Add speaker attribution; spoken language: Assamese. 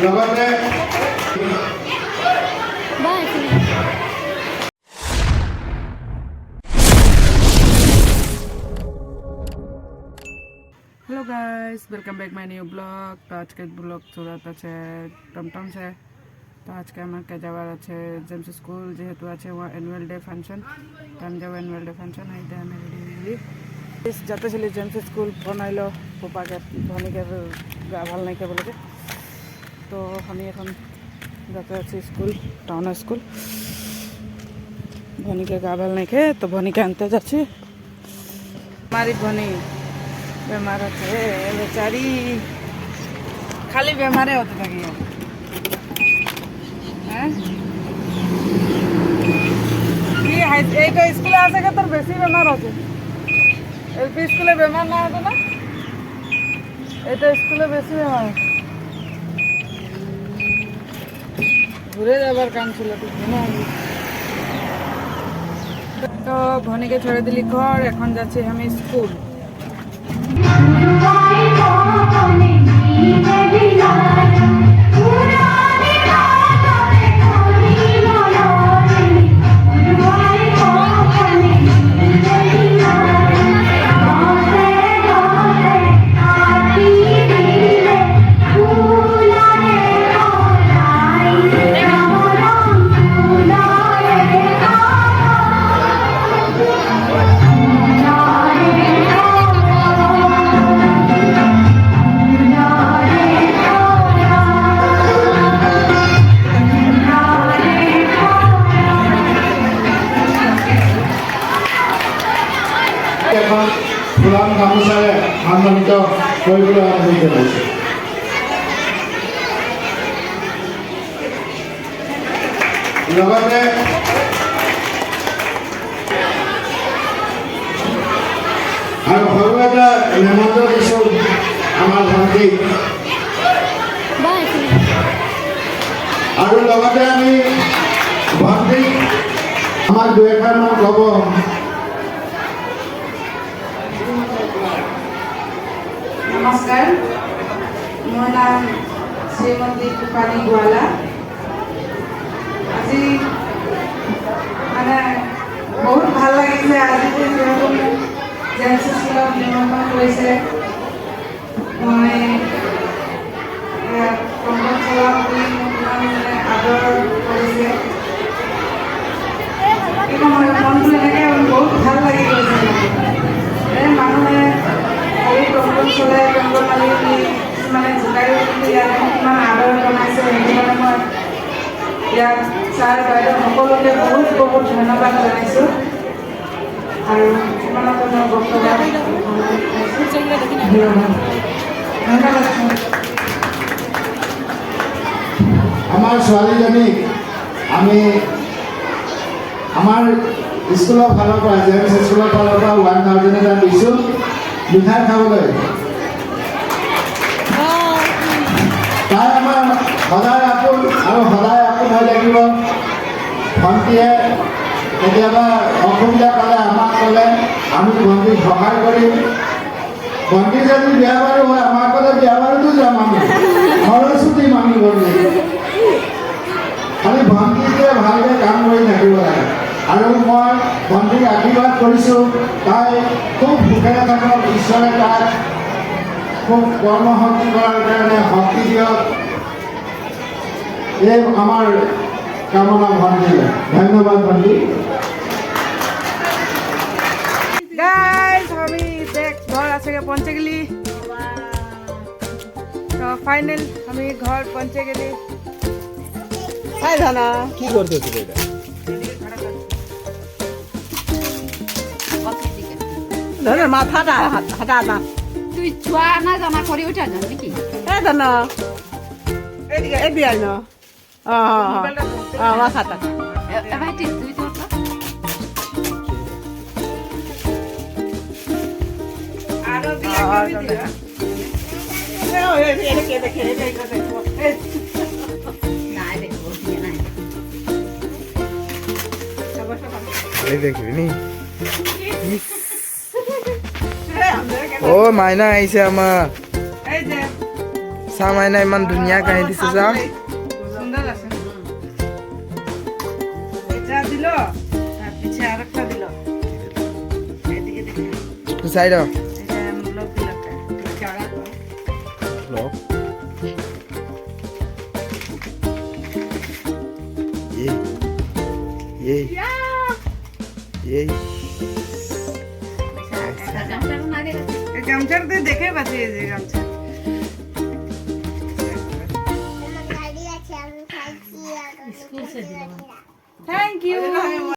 Speaker 1: লগতে
Speaker 2: hello guys, welcome back my new blog. तो आज के ब्लॉग सूरत আছে टमटम से। तो आज के আমার কেজাবার আছে জেমস স্কুল যেহেতু আছে ওয়া অ্যানুয়াল ডে ফাংশন। তো আমি যাব অ্যানুয়াল ডে ফাংশন এই দে আমি রেডি যাতে ছিল জেমস স্কুল বানাইলো পোপাকে ধনীকে গা ভাল নাই কে বলে তো আমি এখন যাতে আছি স্কুল টাউন স্কুল ধনীকে গা ভাল নাই তো ভনীকে আনতে যাচ্ছি। हमारी भनी बेमार है बेचारी खाली बेमारे होते थकी स्कूले आसे के तोर बेसि बेमार होते एलपी स्कूले बेमार ना होते ना ये स्कूले बेसि बेमार घुरे जाबार काम छिलो तो भनी के छोड़े दिली घर এখন যাচ্ছি আমি স্কুল।
Speaker 1: এখন ফুলাম গামোচাৰে সন্মানিত কৰিবলৈ আৰম্ভ কৰিছে। লগতে আৰু সৰু এটা নেমন্ত দিছোঁ আমাৰ ভণ্টি আৰু লগতে আমি ভণ্টিক আমাৰ দুই এষাৰমান ক'ব।
Speaker 2: नमस्कार, मोर नाम श्रीमती पुपानी गोवाला। आज माने बहुत ভাল লাগিছে आज जेम्स स्कूल निमंत्रण কৰিছে। মই কম্পন চলা আদৰ কৰিছে কিন্তু মোৰ মনটো এনেকৈ বহুত ভাল লাগি গৈছে। মানুহে টমটম চলাই টমটম মালি কিছুমানে জোকাৰি উঠি ইয়াত কিমান আদৰ বনাইছে সেইকাৰণে মই ইয়াত ছাৰ বাইদেউ সকলোকে বহুত বহুত ধন্যবাদ জনাইছোঁ আৰু ইমানতে মই বক্তব্য
Speaker 1: আমাৰ ছোৱালীজনীক আমি আমাৰ স্কুলৰ ফালৰ পৰা জেমছ স্কুলৰ ফালৰ পৰা 1000 এটা দিছোঁ মিঠাই খাবলৈ। তাই আমাৰ সদায় আপোন আৰু সদায় আপোন হৈ থাকিব। ভণ্টিয়ে কেতিয়াবা অসুবিধা পালে আমাক ক'লে আমি ভণ্টিক সহায় কৰিম। ভণ্টি যদি বিয়া বাৰু হয় আমাক ক'লে বিয়া বাৰুতো যাম আমি খৰচুটি মানি কৰি খালি ভণ্টিটোৱে ভালকৈ কাম কৰি থাকিব লাগে আৰু মই ভণ্টিক আশীৰ্বাদ কৰিছোঁ তাই খুব সুখেৰে থাকক, ঈশ্বৰে তাক খুব কৰ্মশক্তি কৰাৰ কাৰণে শক্তি দিয়ক। এই আমাৰ কামনা ভণ্টিলে ধন্যবাদ ভণ্টি।
Speaker 2: গাইস আমি দেখ ঘর আছে পৌঁছে গেলি। তো ফাইনাল আমি ঘর পৌঁছে গেলি। হাই জানা
Speaker 3: কি করতেছিল এটা
Speaker 2: ধরে মাথাটা হাঁটা না
Speaker 4: তুই ছুয়া না জানা করে ওঠা জান নাকি
Speaker 2: এই জানা এদিকে এই বিয়াই না মাথাটা
Speaker 4: এবার ঠিক তুই তো
Speaker 2: আরো বিয়া করে দিলা এই দেখে
Speaker 4: না দেখো দিয়ে নাই
Speaker 3: এই দেখবি নি ও মাইনা আইছে আমার
Speaker 2: এই যে
Speaker 3: সামাই না ইমান ধুনীয়া কাহি দিছে যা
Speaker 2: সুন্দর আছে এটা দিল আর পিছে আরেকটা দিল এদিকে দেখে
Speaker 3: চাই দাও
Speaker 2: এটা ব্লক দিল একটা চাড়া
Speaker 3: ব্লক এই
Speaker 2: গামছাটা দেখে পাচ্ছি এই যে গামছা থ্যাংক ইউ